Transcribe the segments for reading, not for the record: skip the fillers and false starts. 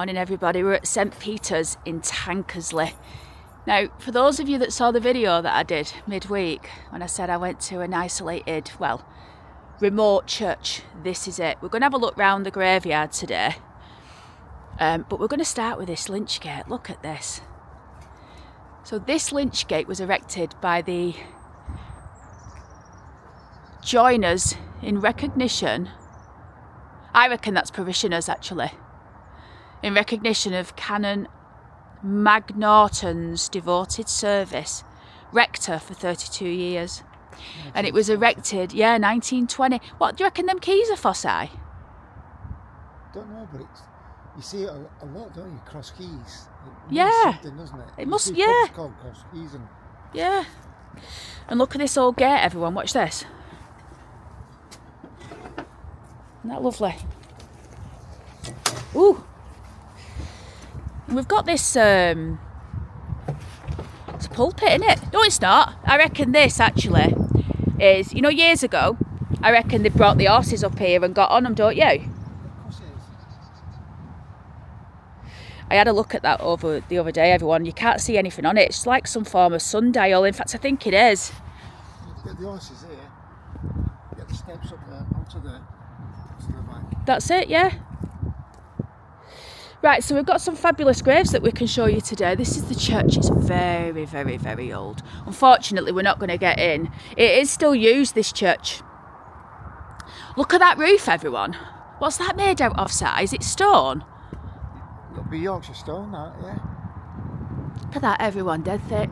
Morning everybody, we're at St Peter's in Tankersley. Now, for those of you that saw the video that I did midweek when I said I went to an isolated, well, remote church, this is it. We're going to have a look round the graveyard today, but we're going to start with this lynch gate. Look at this. So this lynch gate was erected by the joiners in recognition, I reckon that's parishioners actually, in recognition of Canon Magnorton's devoted service, rector for 32 years. And it was erected, 1920. What do you reckon them keys are for, Si? Don't know, but you see it a lot, don't you? Cross keys. Yeah. Doesn't it? It must, It's called cross keys. Yeah. And look at this old gate, everyone. Watch this. Isn't that lovely? Ooh. And we've got this, it's a pulpit, isn't it? No, it's not. I reckon this actually is, years ago, I reckon they brought the horses up here and got on them, don't you? Of course it is. I had a look at that over the other day, everyone. You can't see anything on it. It's like some form of sundial. In fact, I think it is. You get the horses here, get the steps up there onto the back. That's it, yeah. Right, so we've got some fabulous graves that we can show you today. This is the church. It's very, very, very old. Unfortunately, we're not going to get in. It is still used, this church. Look at that roof, everyone. What's that made out of, Si? Is it stone? It'll be Yorkshire stone, that, yeah. Look at that, everyone. Dead thick.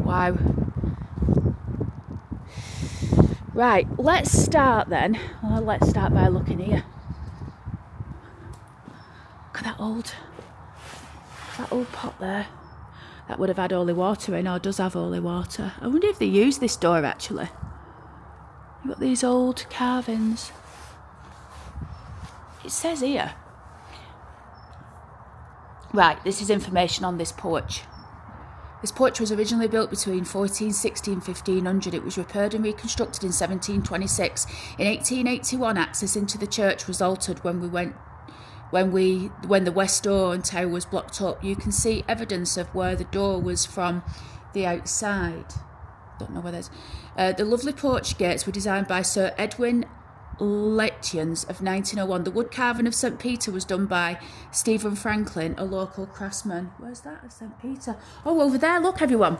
Wow. Right, let's start then. Well, let's start by looking here. Look at that old pot there. That would have had holy water in, or does have holy water. I wonder if they use this door actually. You've got these old carvings. It says here. Right, this is information on this porch. This porch was originally built between 1460 and 1500. It was repaired and reconstructed in 1726. In 1881, access into the church was altered when the west door and tower was blocked up. You can see evidence of where the door was from the outside. Don't know where there's. The lovely porch gates were designed by Sir Edwin Letions of 1901. The wood carving of St Peter was done by Stephen Franklin, a local craftsman. Where's that? St Peter. Oh, over there. Look, everyone.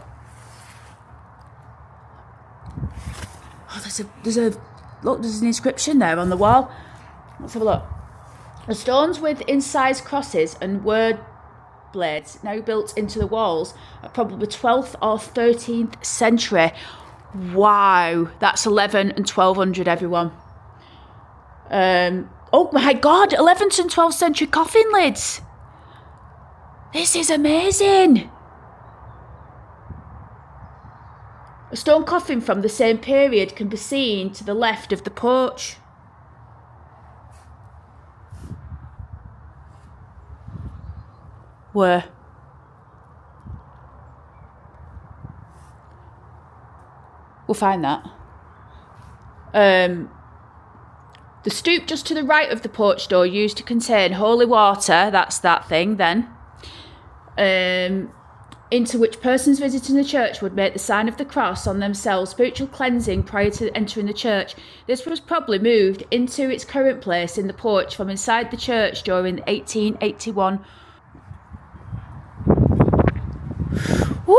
Oh, there's an inscription there on the wall. Let's have a look. The stones with incised crosses and word blades now built into the walls are probably 12th or 13th century. Wow, that's 11 and 1200, everyone. Oh my God, 11th and 12th century coffin lids. This is amazing. A stone coffin from the same period can be seen to the left of the porch. Where? We'll find that. The stoop just to the right of the porch door used to contain holy water, that's that thing then, into which persons visiting the church would make the sign of the cross on themselves, spiritual cleansing prior to entering the church. This was probably moved into its current place in the porch from inside the church during 1881. Woo!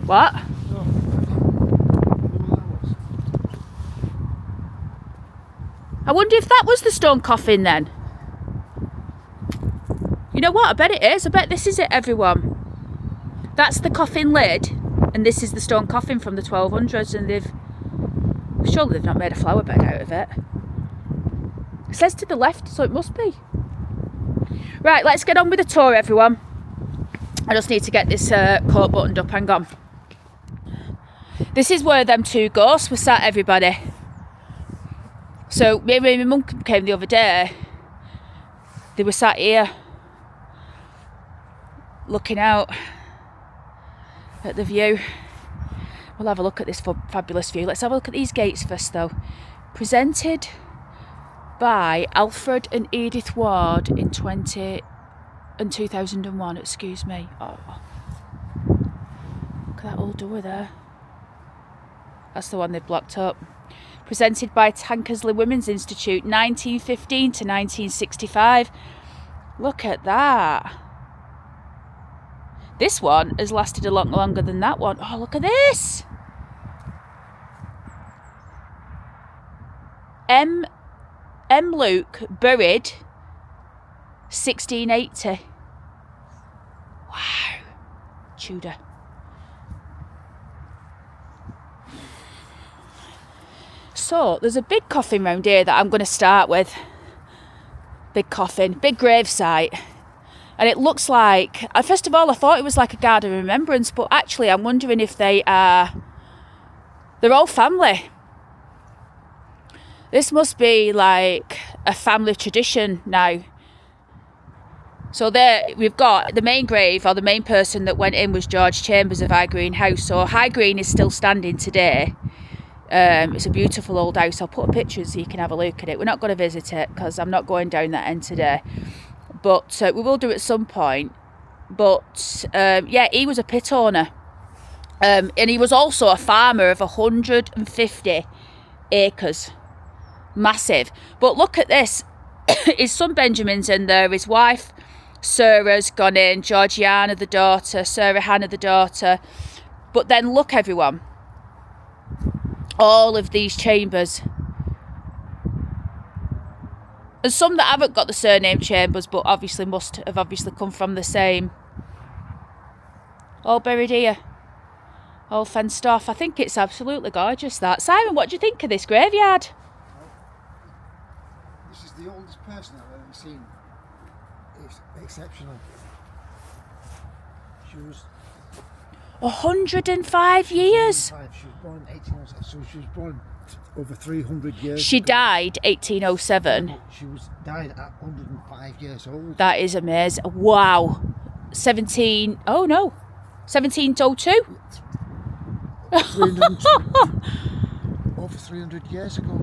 What? I wonder if that was the stone coffin then. You know what? I bet it is. I bet this is it, everyone. That's the coffin lid, and this is the stone coffin from the 1200s, and surely they've not made a flower bed out of it. It says to the left, so it must be. Right, let's get on with the tour, everyone. I just need to get this coat buttoned up. Hang on. This is where them two ghosts were sat, everybody. So me and my mum came the other day. They were sat here looking out at the view. We'll have a look at this fabulous view. Let's have a look at these gates first though. Presented by Alfred and Edith Ward in 2001, excuse me. Oh, look at that old door there. That's the one they've blocked up. Presented by Tankersley Women's Institute, 1915 to 1965. Look at that. This one has lasted a lot longer than that one. Oh, look at this. M. Luke, buried 1680. Wow. Tudor. So, there's a big coffin round here that I'm going to start with. Big coffin, big grave site. And it looks like, first of all, I thought it was like a guard of remembrance, but actually I'm wondering if they're all family. This must be like a family tradition now. So there we've got the main grave, or the main person that went in was George Chambers of High Green House. So High Green is still standing today. It's a beautiful old house. I'll put a picture so you can have a look at it. We're not going to visit it because I'm not going down that end today. But we will do at some point. But yeah, he was a pit owner. And he was also a farmer of 150 acres. Massive. But look at this. His son Benjamin's in there. His wife Sarah's gone in. Georgiana the daughter. Sarah Hannah the daughter. But then look, everyone. All of these chambers. And some that haven't got the surname Chambers, but obviously must have come from the same. All buried here. All fenced off. I think it's absolutely gorgeous, that. Simon, what do you think of this graveyard? This is the oldest person I've ever seen. It's exceptional. She was 105 years. She was born 1807, so she was born over 300 years. She died 1807. She died at 105 years old. That is amazing. Wow. 1702. 300, over 300 years ago.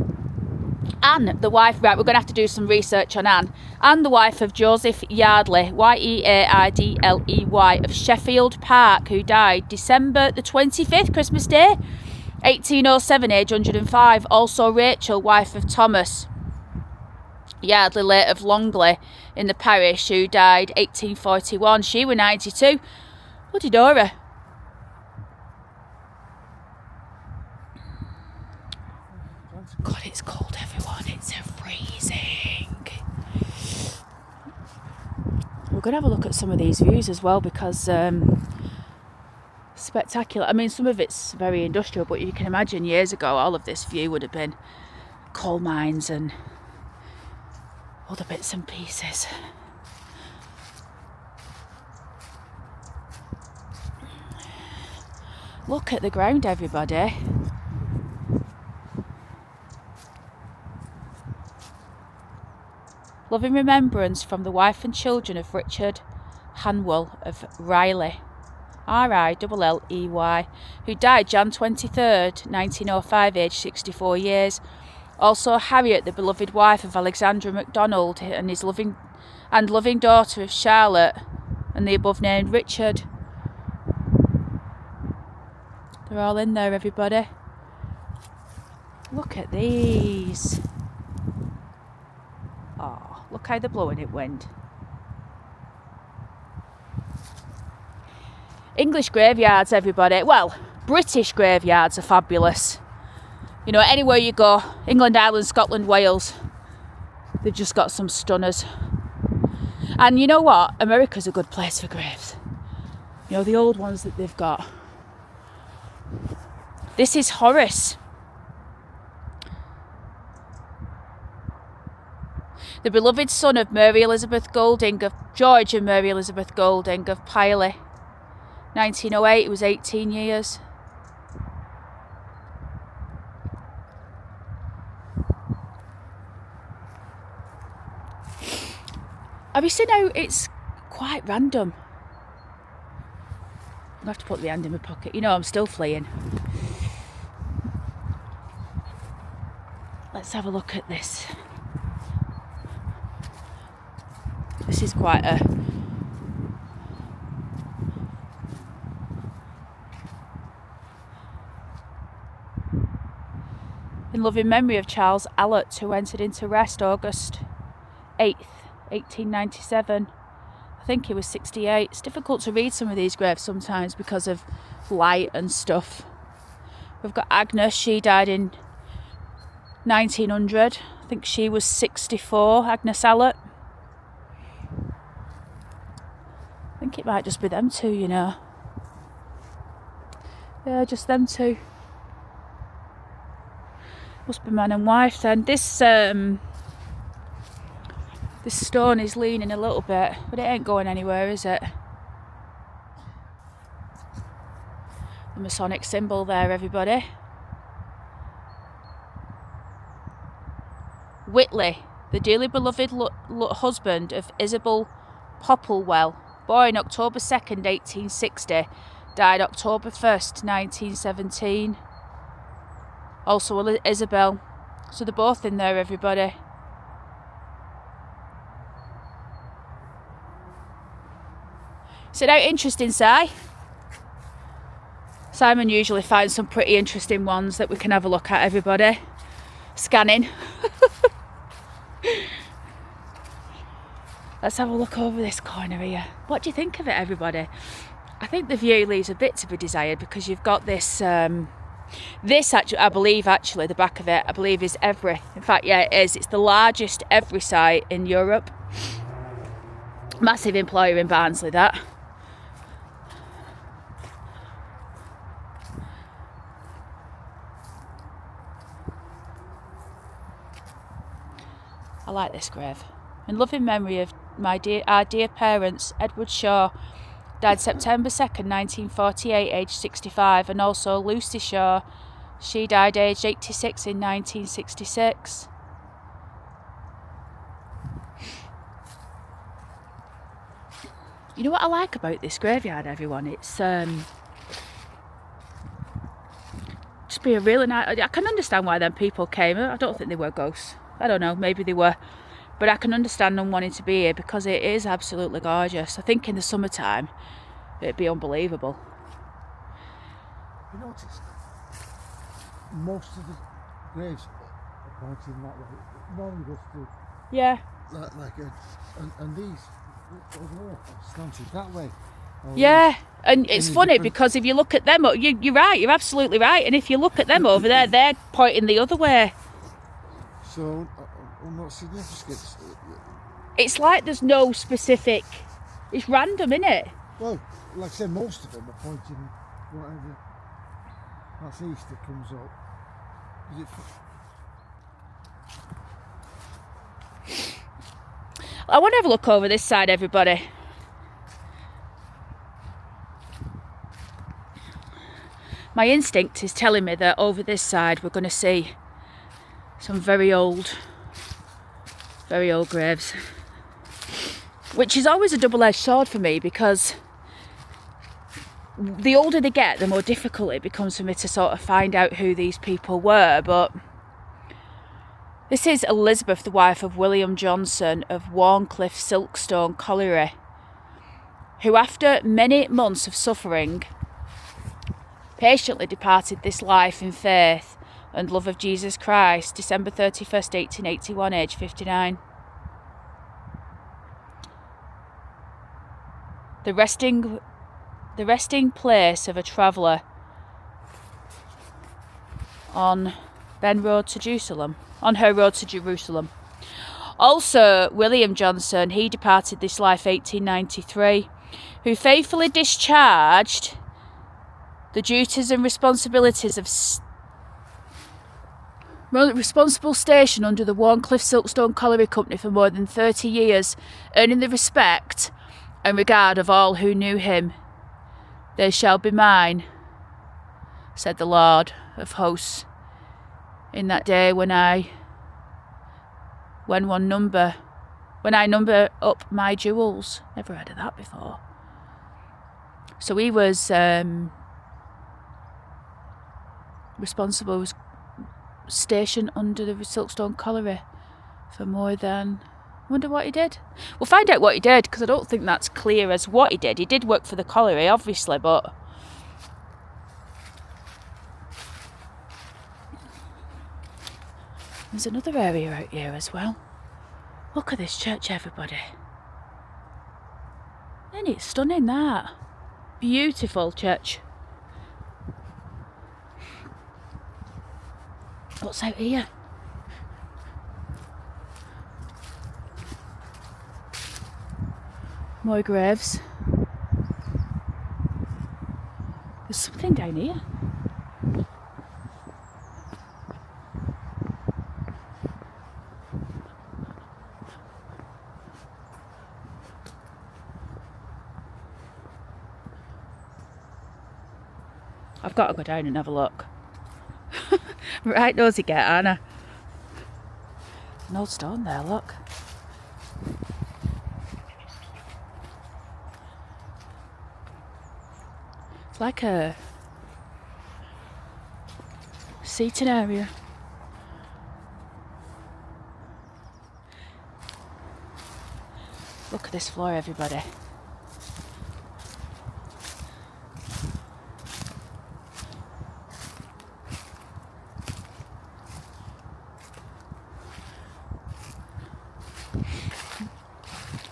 Anne, the wife, right, we're going to have to do some research on Anne. Anne, the wife of Joseph Yardley, Yeardley, of Sheffield Park, who died December the 25th, Christmas Day, 1807, age 105. Also Rachel, wife of Thomas Yardley, late of Longley in the parish, who died 1841. She was 92. Bloody Dora. God, it's cold, everyone. It's freezing. We're going to have a look at some of these views as well, because spectacular. I mean, some of it's very industrial, but you can imagine years ago all of this view would have been coal mines and other bits and pieces. Look at the ground, everybody. Loving remembrance from the wife and children of Richard Hanwell of Riley, Rilley, who died Jan 23rd, 1905, aged 64 years. Also Harriet, the beloved wife of Alexander MacDonald, and his loving daughter of Charlotte, and the above named Richard. They're all in there, everybody. Look at these. Oh, look how they're blowing it wind. English graveyards, everybody. Well, British graveyards are fabulous. You know, anywhere you go, England, Ireland, Scotland, Wales, they've just got some stunners. And you know what? America's a good place for graves. You know, the old ones that they've got. This is Horace. The beloved son of Mary Elizabeth Golding, of George and Mary Elizabeth Golding of Piley. 1908, he was 18 years. Have you seen how it's quite random? I'll have to put the hand in my pocket. You know, I'm still fleeing. Let's have a look at this. This is quite a... In loving memory of Charles Allott, who entered into rest August 8th, 1897. I think he was 68. It's difficult to read some of these graves sometimes because of light and stuff. We've got Agnes, she died in 1900. I think she was 64, Agnes Allott. I think it might just be them two, you know. Yeah, just them two. Must be man and wife then. This stone is leaning a little bit, but it ain't going anywhere, is it? The Masonic symbol there, everybody. Whitley, the dearly beloved husband of Isabel Popplewell, born October 2nd, 1860, died October 1st, 1917. Also Isabel. So they're both in there, everybody. Is it out interesting, Si? Simon usually finds some pretty interesting ones that we can have a look at, everybody. Scanning. Let's have a look over this corner here. What do you think of it, everybody? I think the view leaves a bit to be desired because you've got this... this actually, I believe, actually, the back of it, I believe is Every. In fact, yeah, it is. It's the largest Every site in Europe. Massive employer in Barnsley, that. I like this grave. In loving memory of our dear parents, Edward Shaw, died September 2nd, 1948, aged 65, and also Lucy Shaw, she died aged 86 in 1966. You know what I like about this graveyard, everyone? It's just be a really nice... I can understand why them people came. I don't think they were ghosts. I don't know, maybe they were. But I can understand them wanting to be here because it is absolutely gorgeous. I think in the summertime, it'd be unbelievable. You notice most of the graves are pointing that way. Normally goes to... Yeah. And these over there are slanted that way. Yeah, and it's funny because if you look at them, you're right, you're absolutely right. And if you look at them over there, they're pointing the other way. So, what significance? It's like there's no specific... It's random, isn't it? Well, like I said, most of them are pointing whatever. That's east that comes up. Is it... I want to have a look over this side, everybody. My instinct is telling me that over this side we're going to see some very old graves, which is always a double-edged sword for me because the older they get, the more difficult it becomes for me to sort of find out who these people were. But this is Elizabeth, the wife of William Johnson of Warncliffe Silkstone Colliery, who after many months of suffering patiently departed this life in faith and love of Jesus Christ, December 31st, 1881, age 59. The resting place of a traveller on her road to Jerusalem. Also, William Johnson, he departed this life 1893, who faithfully discharged the duties and responsibilities of responsible station under the Warncliffe Silkstone Colliery Company for more than 30 years, earning the respect and regard of all who knew him. They shall be mine, said the Lord of hosts, in that day when I number up my jewels. Never heard of that before. So he was responsible, was stationed under the Silkstone Colliery for more than Wonder what he did. We'll find out what he did, because I don't think that's clear as what he did. He did work for the colliery, obviously, but... There's another area out here as well. Look at this church, everybody. Isn't it stunning, that? Beautiful church. What's out here? More graves. There's something down here. I've got to go down and have a look. Right nosy get, aren't I? An old stone there, look. It's like a seating area. Look at this floor, everybody.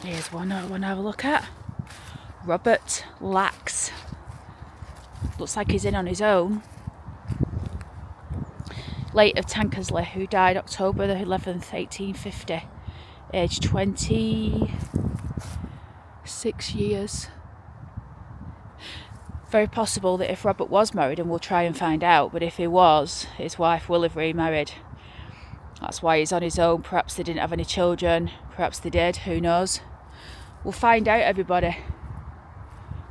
Here's one I want to have a look at. Robert Lax. Looks like he's in on his own. Late of Tankersley, who died October the 11th, 1850. Aged 26 years. Very possible that if Robert was married, and we'll try and find out, but if he was, his wife will have remarried. That's why he's on his own. Perhaps they didn't have any children. Perhaps they did. Who knows? We'll find out, everybody.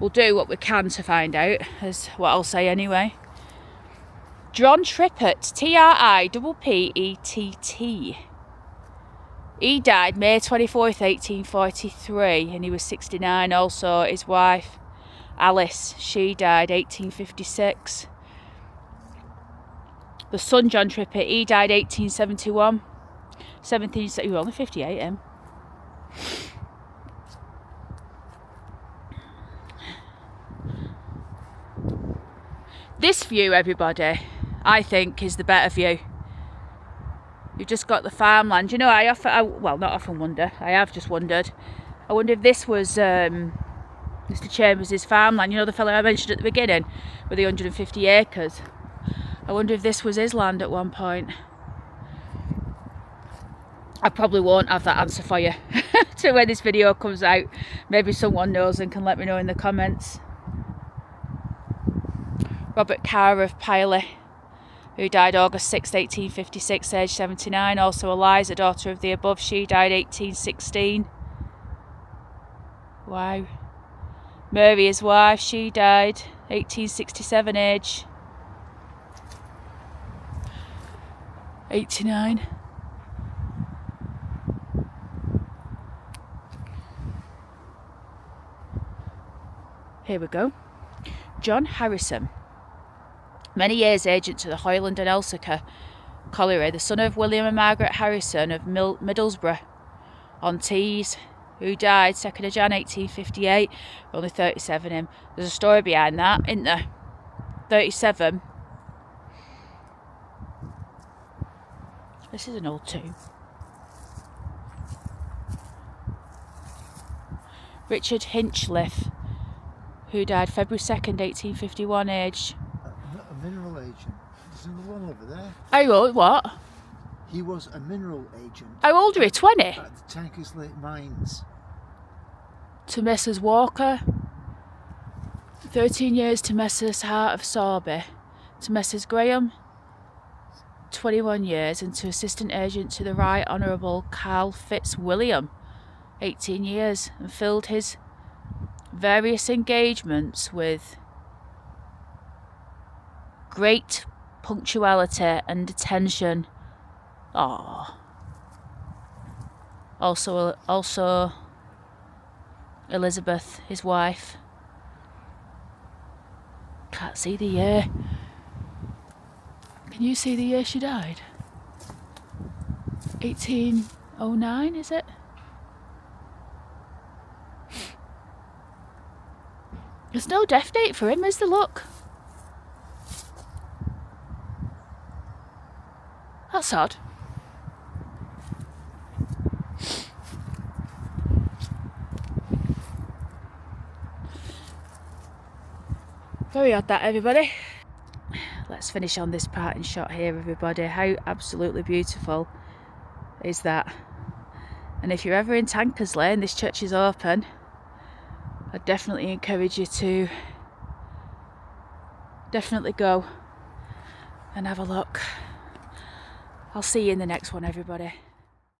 We'll do what we can to find out, is what I'll say anyway. John Trippett, Trippett. He died May 24th, 1843, and he was 69. Also, his wife, Alice, she died 1856. The son, John Trippett, he died 1871. He was only 58, him. This view, everybody, I think is the better view. You've just got the farmland. You know, I have just wondered. I wonder if this was Mr. Chambers' farmland. You know, the fellow I mentioned at the beginning with the 150 acres. I wonder if this was his land at one point. I probably won't have that answer for you to when this video comes out. Maybe someone knows and can let me know in the comments. Robert Carr of Piley, who died August 6, 1856, aged 79. Also Eliza, daughter of the above, she died 1816. Wow. Mary, his wife, she died 1867, age 89. Here we go. John Harrison. Many years agent to the Hoyland and Elsica colliery, the son of William and Margaret Harrison of Middlesbrough on Tees, who died 2nd of Jan 1858, only 37 him. There's a story behind that, isn't there? 37. This is an old tomb. Richard Hinchliffe, who died February 2nd, 1851, age... A mineral agent. There's another one over there. How old? What? He was a mineral agent. How old are you? 20? At the Tankersley mines. To Messrs Walker. 13 years to Messrs Hart of Sorby. To Messrs Graham. 21 years. And to Assistant Agent to the Right Honourable Carl Fitzwilliam. 18 years. And filled his various engagements with great punctuality and attention. Ah. Also Elizabeth, his wife. Can't see the year. Can you see the year she died? 1809, is it? There's no death date for him, is there? Look. That's odd. Very odd that, everybody. Let's finish on this parting shot here, everybody. How absolutely beautiful is that? And if you're ever in Tankersley and this church is open, I'd definitely encourage you to definitely go and have a look. I'll see you in the next one, everybody.